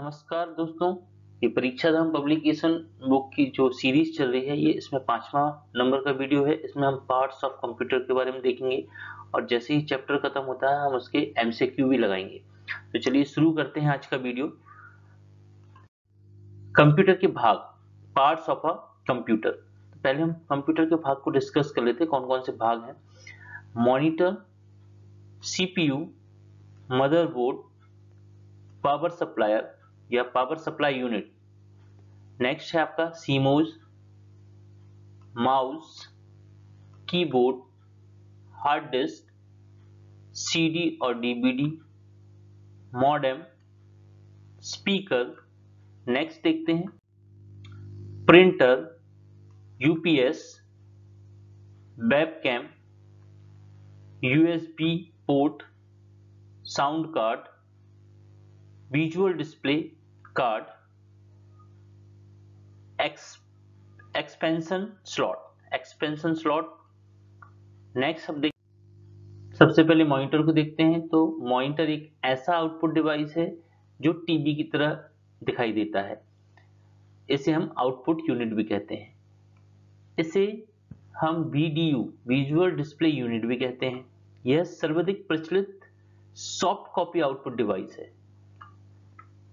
नमस्कार दोस्तों, ये परीक्षा धाम पब्लिकेशन बुक की जो सीरीज चल रही है ये इसमें 5वां नंबर का वीडियो है। इसमें हम पार्ट्स ऑफ कंप्यूटर के बारे में देखेंगे और जैसे ही चैप्टर खत्म होता है हम उसके एमसीक्यू भी लगाएंगे। तो चलिए शुरू करते हैं आज का वीडियो। कंप्यूटर के भाग, पार्ट्स ऑफ अ कंप्यूटर। पहले हम कंप्यूटर के भाग को डिस्कस कर लेते हैं, कौन कौन से भाग हैं। Monitor, CPU, motherboard, power supplier या पावर सप्लाई यूनिट। नेक्स्ट है आपका CMOS, mouse, keyboard, hard disk, CD और डीवीडी, मॉडेम, स्पीकर। नेक्स्ट देखते हैं printer, UPS, webcam, USB port, sound card, visual display card, expansion slot. Next हम सबसे पहले monitor को देखते हैं। तो मॉनिटर एक ऐसा आउटपुट डिवाइस है जो टीवी की तरह दिखाई देता है। इसे हम आउटपुट यूनिट भी कहते हैं। इसे हम वीडीयू, विजुअल डिस्प्ले यूनिट भी कहते हैं। यह सर्वाधिक प्रचलित सॉफ्ट कॉपी आउटपुट डिवाइस है।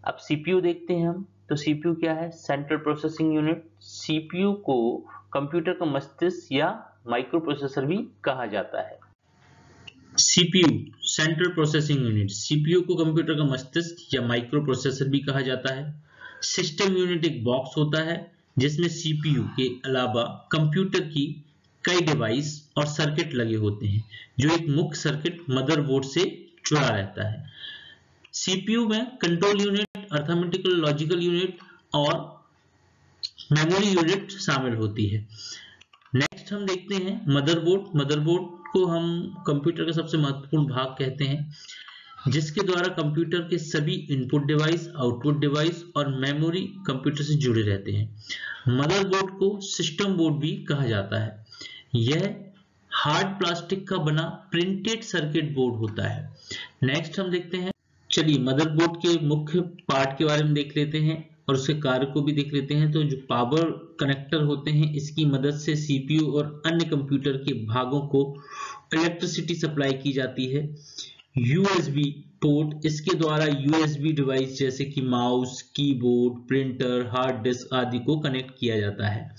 अब सीपीयू देखते हैं हम। तो सीपीयू क्या है? Central processing unit. सीपीयू को कंप्यूटर का मस्तिष्क या माइक्रो प्रोसेसर भी कहा जाता है। CPU, central processing unit. CPU को कंप्यूटर का मस्तिष्क या माइक्रो प्रोसेसर भी कहा जाता है। सिस्टम यूनिट एक बॉक्स होता है जिसमें सीपीयू के अलावा कंप्यूटर की कई डिवाइस और सर्किट लगे होते हैं, जो एक मुख्य सर्किट मदरबोर्ड से जुड़ा रहता है। सीपीयू में control unit, arithmetical logical unit और मेमोरी यूनिट शामिल होती है। नेक्स्ट हम देखते हैं मदरबोर्ड। मदरबोर्ड को हम कंप्यूटर का सबसे महत्वपूर्ण भाग कहते हैं, जिसके द्वारा कंप्यूटर के सभी इनपुट डिवाइस, आउटपुट डिवाइस और मेमोरी कंप्यूटर से जुड़े रहते हैं। मदरबोर्ड को सिस्टम बोर्ड भी कहा जाता है। यह हार्ड प्लास्टिक का बना प्रिंटेड सर्किट बोर्ड होता है। नेक्स्ट हम देखते हैं, चलिए मदरबोर्ड के मुख्य पार्ट के बारे में देख लेते हैं और उसके कार्य को भी देख लेते हैं। तो जो पावर कनेक्टर होते हैं, इसकी मदद से सीपीयू और अन्य कंप्यूटर के भागों को इलेक्ट्रिसिटी सप्लाई की जाती है। यूएसबी पोर्ट, इसके द्वारा यूएसबी डिवाइस जैसे कि mouse, keyboard, printer, hard disk आदि को कनेक्ट किया जाता है।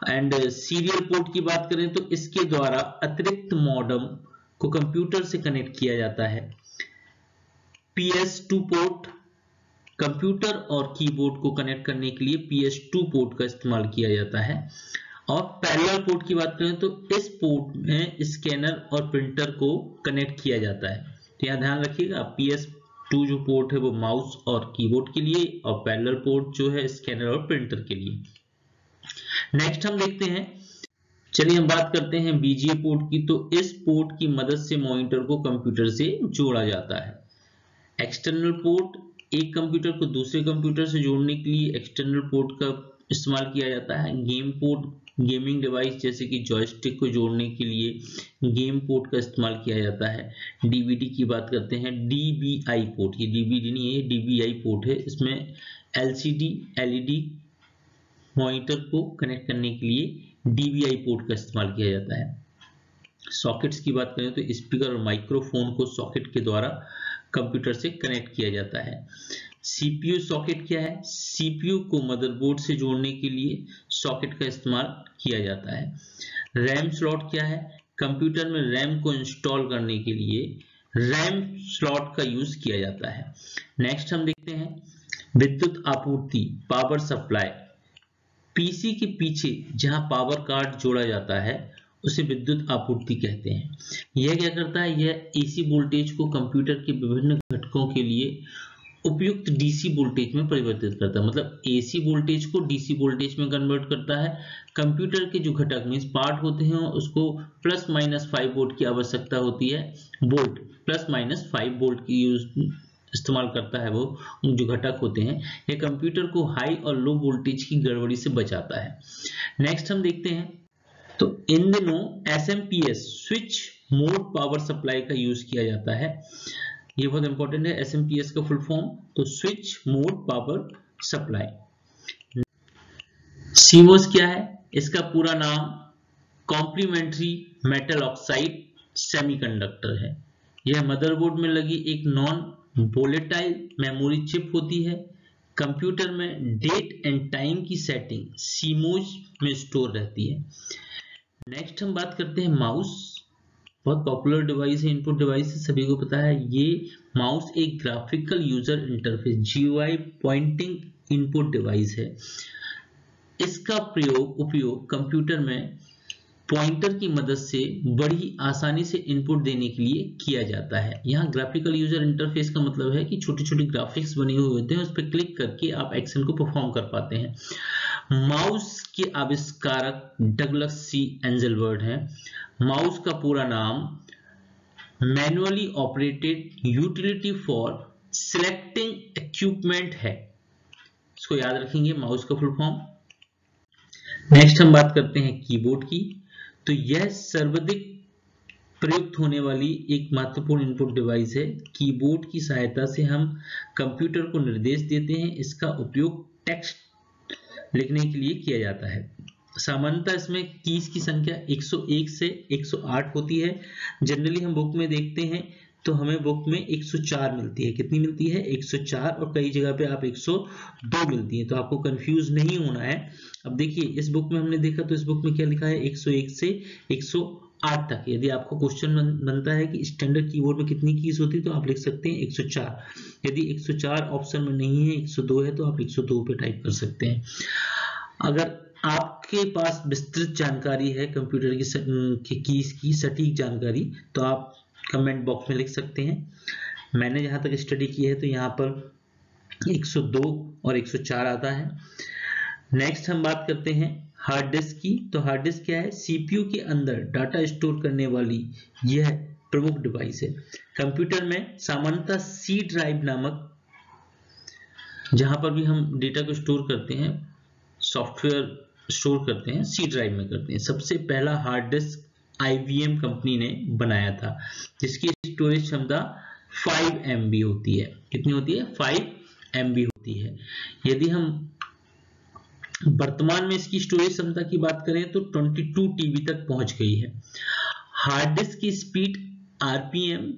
एंड सीरियल पोर्ट की बात करें तो इसके द्वारा अतिरिक्त मॉडेम को कंप्यूटर से कनेक्ट किया जाता है। PS2 पोर्ट, कंप्यूटर और कीबोर्ड को कनेक्ट करने के लिए PS2 पोर्ट का इस्तेमाल किया जाता है। और पैरेलल पोर्ट की बात करें तो इस पोर्ट में स्कैनर और प्रिंटर को कनेक्ट किया जाता है। तो यहाँ ध्यान रखिएगा, PS2 जो पोर्ट है वो माउस और कीबोर्ड के लिए, और पैरेलल पोर्ट जो है स्कैनर और प्रिंटर के लिए। नेक्स्ट हम देखते हैं, चलिए हम बात करते हैं बीजीए पोर्ट की। तो इस पोर्ट की मदद से मॉनिटर को कंप्यूटर से जोड़ा जाता है। एक्सटर्नल पोर्ट, एक कंप्यूटर को दूसरे कंप्यूटर से जोड़ने के लिए एक्सटर्नल पोर्ट का इस्तेमाल किया जाता है। गेम पोर्ट, गेमिंग डिवाइस जैसे कि जॉयस्टिक को जोड़ने के लिए गेम पोर्ट का इस्तेमाल किया जाता है। डीवीडी की बात करते हैं, डीबीआई पोर्ट, ये डीवीडी नहीं है, डीबीआई पोर्ट है। इसमें एलसीडी, एलईडी मॉनिटर को कनेक्ट करने के लिए डीबीआई पोर्ट का इस्तेमाल किया जाता है। सॉकेट्स की बात करें तो स्पीकर और माइक्रोफोन को सॉकेट के द्वारा कंप्यूटर से कनेक्ट किया जाता है। सीपीयू सॉकेट क्या है? सीपीयू को मदरबोर्ड से जोड़ने के लिए सॉकेट का इस्तेमाल किया जाता है। रैम स्लॉट क्या है? कंप्यूटर में रैम को इंस्टॉल करने के लिए रैम स्लॉट का यूज किया जाता है। नेक्स्ट हम देखते हैं विद्युत आपूर्ति, पावर सप्लाई। पीसी के पीछे जहां पावर कार्ड जोड़ा जाता है उसे विद्युत आपूर्ति कहते हैं। यह क्या करता है? यह एसी वोल्टेज को कंप्यूटर के विभिन्न घटकों के लिए उपयुक्त डीसी वोल्टेज में परिवर्तित करता है। मतलब एसी वोल्टेज को डीसी वोल्टेज में कन्वर्ट करता है। कंप्यूटर के जो घटक मींस पार्ट होते हैं उसको प्लस माइनस 5 वोल्ट की आवश्यकता होती है। वोल्ट प्लस माइनस 5 वोल्ट की इस्तेमाल करता है वो जो घटक होते हैं। यह कंप्यूटर को हाई और लो वोल्टेज की गड़बड़ी से बचाता है। नेक्स्ट हम देखते हैं, तो इन दिनों SMPS switch mode power supply का यूज किया जाता है। ये बहुत इंपॉर्टेंट है, SMPS का फुल फॉर्म, तो switch mode power supply. CMOS क्या है? इसका पूरा नाम कॉम्प्लीमेंट्री मेटल ऑक्साइड सेमीकंडक्टर है। यह मदरबोर्ड में लगी एक नॉन वोलेटाइल मेमोरी चिप होती है। कंप्यूटर में डेट एंड टाइम की सेटिंग CMOS में स्टोर रहती है। नेक्स्ट हम बात करते हैं माउस। बहुत पॉपुलर डिवाइस है, इनपुट डिवाइस है, सभी को पता है। ये माउस एक graphical user interface GUI pointing input device है। इसका उपयोग कंप्यूटर में पॉइंटर की मदद से बड़ी आसानी से इनपुट देने के लिए किया जाता है। यहाँ ग्राफिकल यूजर इंटरफेस का मतलब है कि छोटे छोटे ग्राफिक्स बने हुए होते हैं, उस पर क्लिक करके आप एक्शन को परफॉर्म कर पाते हैं। माउस के आविष्कारक डगलस C एंजेलबर्ट हैं। माउस का पूरा नाम manually operated utility for selecting equipment है। इसको याद रखेंगे, माउस का फुल फॉर्म। नेक्स्ट हम बात करते हैं कीबोर्ड की। तो यह सर्वाधिक प्रयुक्त होने वाली एक महत्वपूर्ण इनपुट डिवाइस है। कीबोर्ड की सहायता से हम कंप्यूटर को निर्देश देते हैं। इसका उपयोग टेक्स्ट लिखने के लिए किया जाता है। सामान्यतः इसमें कीज की संख्या 101 से 108 होती है। जनरली हम बुक में देखते हैं तो हमें बुक में 104 मिलती है। कितनी मिलती है? 104, और कई जगह पे आप 102 मिलती है, तो आपको कंफ्यूज नहीं होना है। अब देखिए, इस बुक में हमने देखा तो इस बुक में क्या लिखा है? 101 से 108 तक। यदि आपको क्वेश्चन बनता है कि स्टैंडर्ड कीबोर्ड में कितनी कीज होती है, तो आप लिख सकते हैं 104। यदि 104 ऑप्शन में नहीं है, 102 है, तो आप 102 पे टाइप कर सकते हैं। अगर आपके पास विस्तृत जानकारी है कंप्यूटर की कीज की सटीक जानकारी, तो आप कमेंट बॉक्स में लिख सकते हैं। मैंने जहां तक स्टडी की है तो यहाँ पर 102 और 104 आता है। नेक्स्ट हम बात करते हैं हार्ड डिस्क की। तो हार्ड डिस्क क्या है? CPU के अंदर डाटा स्टोर करने वाली यह प्रमुख डिवाइस है। कंप्यूटर में सामान्यतः C ड्राइव नामक, जहां पर भी हम डेटा को स्टोर करते हैं, सॉफ्टवेयर स्टोर करते हैं, C ड्राइव में करते हैं। सबसे पहला हार्ड डिस्क IBM कंपनी ने बनाया था, जिसकी स्टोरेज क्षमता 5 MB होती है। कितनी होती है? 5 MB होती है। यदि हम वर्तमान में इसकी स्टोरेज क्षमता की बात करें तो 22 TB तक पहुंच गई है। हार्ड डिस्क की स्पीड RPM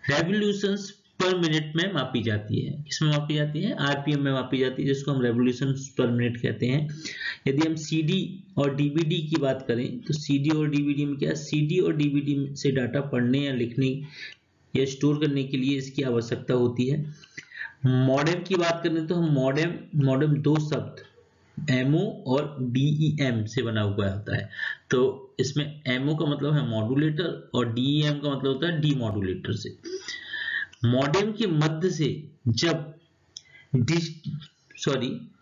रेवोल्यूशंस पर मिनट में मापी जाती है। किसमें मापी जाती है? RPM में मापी जाती है, जिसको हम रेवोल्यूशंस पर मिनट कहते हैं। यदि हम CD और DVD की बात करें तो CD और DVD में क्या है? CD और DVD से डाटा पढ़ने या लिखने या स्टोर करने के लिए इसकी आवश्यकता होती है। मॉडेम की बात करें तो हम मॉडेम दो शब्द MO और DEM से बना हुआ होता है। तो इसमें MO का मतलब है मॉड्यूलेटर और DEM का मतलब होता है डीमॉड्यूलेटर से। मॉडेम के मध्य से जब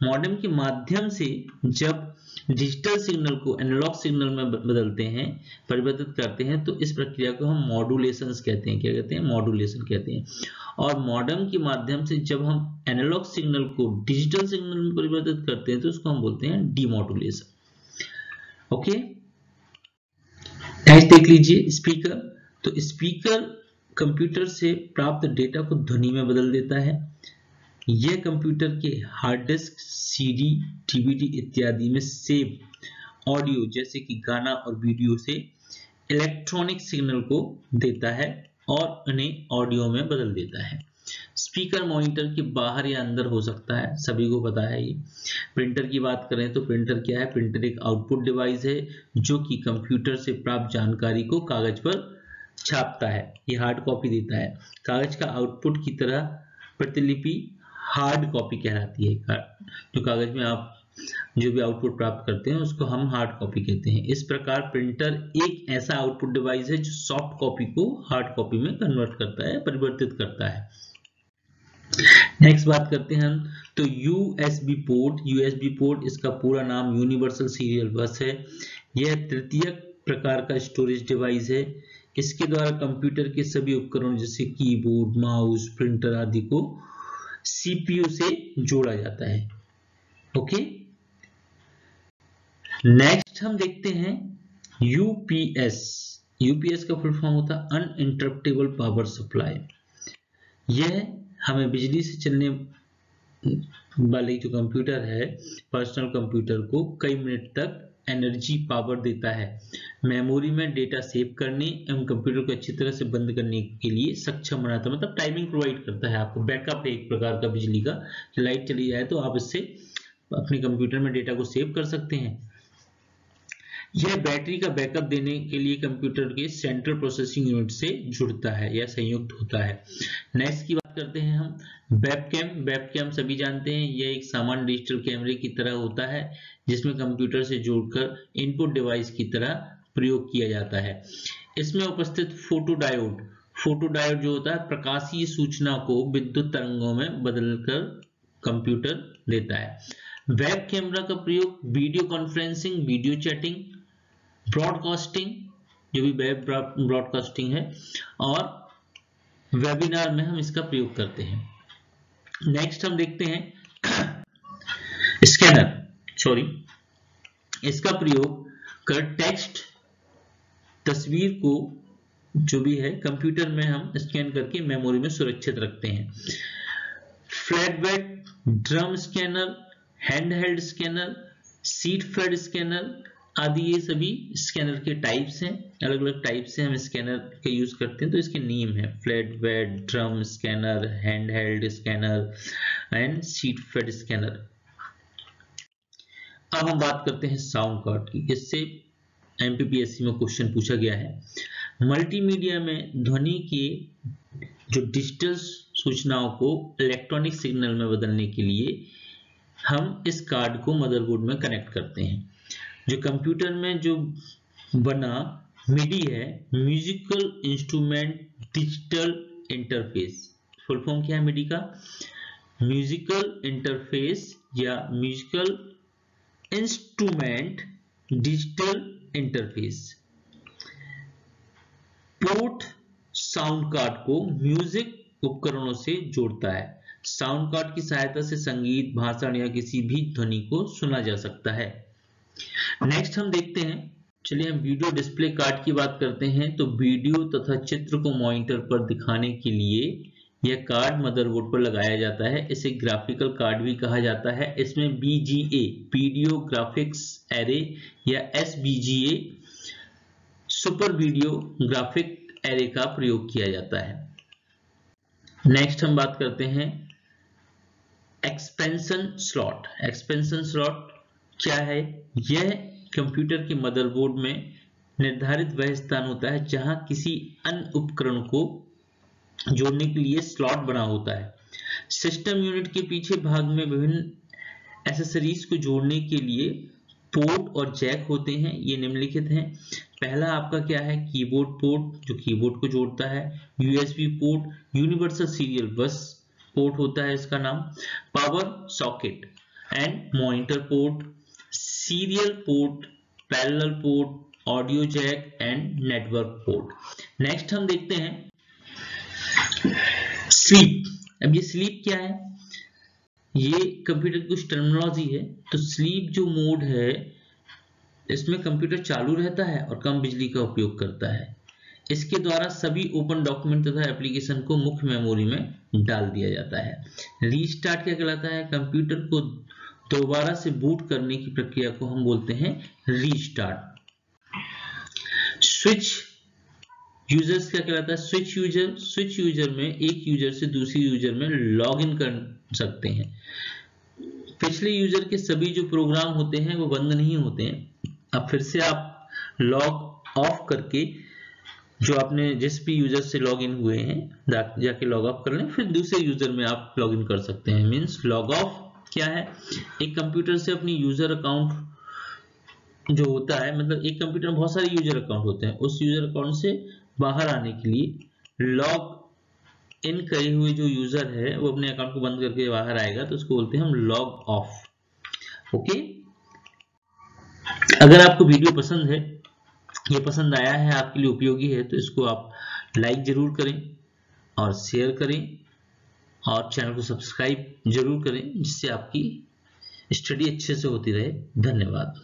मॉडेम के माध्यम से जब डिजिटल सिग्नल को एनालॉग सिग्नल में बदलते हैं, परिवर्तित करते हैं, तो इस प्रक्रिया को हम मॉड्यूलेशन कहते हैं। क्या कहते हैं? मॉड्यूलेशन कहते हैं। और मॉडेम के माध्यम से जब हम एनालॉग सिग्नल को डिजिटल सिग्नल में परिवर्तित करते हैं, तो उसको हम बोलते हैं डीमॉड्यूलेशन। ओके, नेक्स्ट देख लीजिए स्पीकर। तो स्पीकर कंप्यूटर से प्राप्त डेटा को ध्वनि में बदल देता है। यह कंप्यूटर के हार्ड डिस्क, CD, DVD इत्यादि में सेव ऑडियो जैसे कि गाना और वीडियो से इलेक्ट्रॉनिक सिग्नल को देता है और उन्हें ऑडियो में बदल देता है। स्पीकर मॉनिटर के बाहर या अंदर हो सकता है, सभी को पता है ये। प्रिंटर की बात करें तो प्रिंटर क्या है? प्रिंटर एक आउटपुट डिवाइस है जो कि कंप्यूटर से प्राप्त जानकारी को कागज पर छापता है। ये हार्ड कॉपी देता है। कागज का आउटपुट की तरह प्रतिलिपि हार्ड कॉपी कहलाती है। जो कागज में आप जो भी आउटपुट प्राप्त करते हैं उसको हम हार्ड कॉपी कहते हैं। इस प्रकार प्रिंटर एक ऐसा आउटपुट डिवाइस है जो सॉफ्ट कॉपी को हार्ड कॉपी में कन्वर्ट करता है, परिवर्तित करता है। नेक्स्ट बात करते हैं हम तो USB पोर्ट, इसका पूरा नाम यूनिवर्सल सीरियल बस है। यह तृतीयक प्रकार का स्टोरेज डिवाइस है। इसके द्वारा कंप्यूटर के सभी उपकरणों जैसे कीबोर्ड, माउस, प्रिंटर आदि को CPU से जोड़ा जाता है। ओके, नेक्स्ट हम देखते हैं UPS। UPS का फुल फॉर्म होता है अनइंटरप्टेबल पावर सप्लाई। यह हमें बिजली से चलने वाले जो कंप्यूटर है, पर्सनल कंप्यूटर को कई मिनट तक एनर्जी पावर देता है, मेमोरी में डेटा सेव करने एवं कंप्यूटर को अच्छी तरह से बंद करने के लिए सक्षम बनाता है। मतलब टाइमिंग प्रोवाइड करता है आपको, बैकअप है एक प्रकार का बिजली का, लाइट चली जाए तो आप इससे अपने कंप्यूटर में डेटा को सेव कर सकते हैं। यह बैटरी का बैकअप देने के लिए कंप्यूटर के सेंट्रल प्रोसेसिंग यूनिट से जुड़ता है या संयुक्त होता है। नेक्स्ट की बात करते हैं हम वेबकैम। वेबकैम सभी जानते हैं, यह एक सामान्य डिजिटल कैमरे की तरह होता है जिसमें कंप्यूटर से जोड़कर इनपुट डिवाइस की तरह प्रयोग किया जाता है। इसमें उपस्थित फोटोडायोड जो होता है प्रकाशीय सूचना को विद्युत तरंगों में बदलकर कंप्यूटर देता है। वेब कैमरा का प्रयोग video conferencing, video chatting, broadcasting, जो भी वेब ब्रॉडकास्टिंग है, और वेबिनार में हम इसका प्रयोग करते हैं। नेक्स्ट हम देखते हैं स्कैनर। इसका प्रयोग कर टेक्स्ट, तस्वीर को जो भी है कंप्यूटर में हम स्कैन करके मेमोरी में सुरक्षित रखते हैं। Flatbed, drum scanner, handheld scanner, sheet fed scanner आदि ये सभी स्कैनर के टाइप्स हैं। अलग अलग टाइप से हम स्कैनर का यूज करते हैं, तो इसके नेम है flatbed, drum scanner, handheld scanner and sheet fed scanner. अब हम बात करते हैं साउंड कार्ड की। इससे एमपीपीएससी में क्वेश्चन पूछा गया है। मल्टीमीडिया में ध्वनि के जो डिजिटल सूचनाओं को इलेक्ट्रॉनिक सिग्नल में बदलने के लिए हम इस कार्ड को मदरबोर्ड में कनेक्ट करते हैं। जो कंप्यूटर में जो बना मिडी है, musical instrument digital interface. Full form क्या है मिडी का? म्यूजिकल इंटरफेस या musical instrument digital interface. Port sound card को म्यूजिक उपकरणों से जोड़ता है। साउंड कार्ड की सहायता से संगीत, भाषण या किसी भी ध्वनि को सुना जा सकता है। नेक्स्ट हम देखते हैं, चलिए हम वीडियो डिस्प्ले कार्ड की बात करते हैं। तो वीडियो तथा चित्र को मॉनिटर पर दिखाने के लिए यह कार्ड मदरबोर्ड पर लगाया जाता है। इसे ग्राफिकल कार्ड भी कहा जाता है। इसमें VGA वीडियो ग्राफिक्स एरे या SVGA super video graphic array का प्रयोग किया जाता है। नेक्स्ट हम बात करते हैं एक्सपेंशन स्लॉट। एक्सपेंशन स्लॉट क्या है? यह कंप्यूटर के मदरबोर्ड में निर्धारित वह स्थान होता है जहां किसी अन्य उपकरण को जोड़ने के लिए स्लॉट बना होता है। सिस्टम यूनिट के पीछे भाग में विभिन्न एक्सेसरीज को जोड़ने के लिए पोर्ट और जैक होते हैं। ये निम्नलिखित हैं। पहला आपका क्या है? कीबोर्ड पोर्ट, जो कीबोर्ड को जोड़ता है। USB port, universal serial bus port होता है इसका नाम। Power socket and monitor port, serial port, parallel port, audio jack and network port. Next हम देखते हैं स्लीप। अब ये स्लीप क्या है? ये कंप्यूटर की कुछ टर्मिनोलॉजी है। तो स्लीप जो मोड है, इसमें कंप्यूटर चालू रहता है और कम बिजली का उपयोग करता है। इसके द्वारा सभी ओपन डॉक्यूमेंट तथा एप्लीकेशन को मुख्य मेमोरी में डाल दिया जाता है। रीस्टार्ट क्या कहलाता है? कंप्यूटर को दोबारा से बूट करने की प्रक्रिया को हम बोलते हैं रीस्टार्ट। स्विच यूजर्स क्या कहलाता है? स्विच यूजर में एक यूजर से दूसरी यूजर में लॉग इन कर सकते हैं। पिछले यूजर के सभी जो प्रोग्राम होते हैं वो बंद नहीं होते हैं। अब फिर से आप लॉग ऑफ करके जो आपने जिस भी यूजर से लॉग इन हुए हैं जाके लॉग ऑफ कर लें, फिर दूसरे यूजर में आप लॉग इन कर सकते हैं। मींस लॉग ऑफ क्या है? एक कंप्यूटर से अपनी यूजर अकाउंट जो होता है, मतलब एक कंप्यूटर में बहुत सारे यूजर अकाउंट होते हैं, उस यूजर अकाउंट से बाहर आने के लिए लॉग इन करे हुए जो यूजर है वो अपने अकाउंट को बंद करके बाहर आएगा, तो उसको बोलते हैं हम लॉग ऑफ। ओके, अगर आपको वीडियो पसंद है, ये पसंद आया है, आपके लिए उपयोगी है, तो इसको आप लाइक जरूर करें और शेयर करें और चैनल को सब्सक्राइब जरूर करें, जिससे आपकी स्टडी अच्छे से होती रहे। धन्यवाद।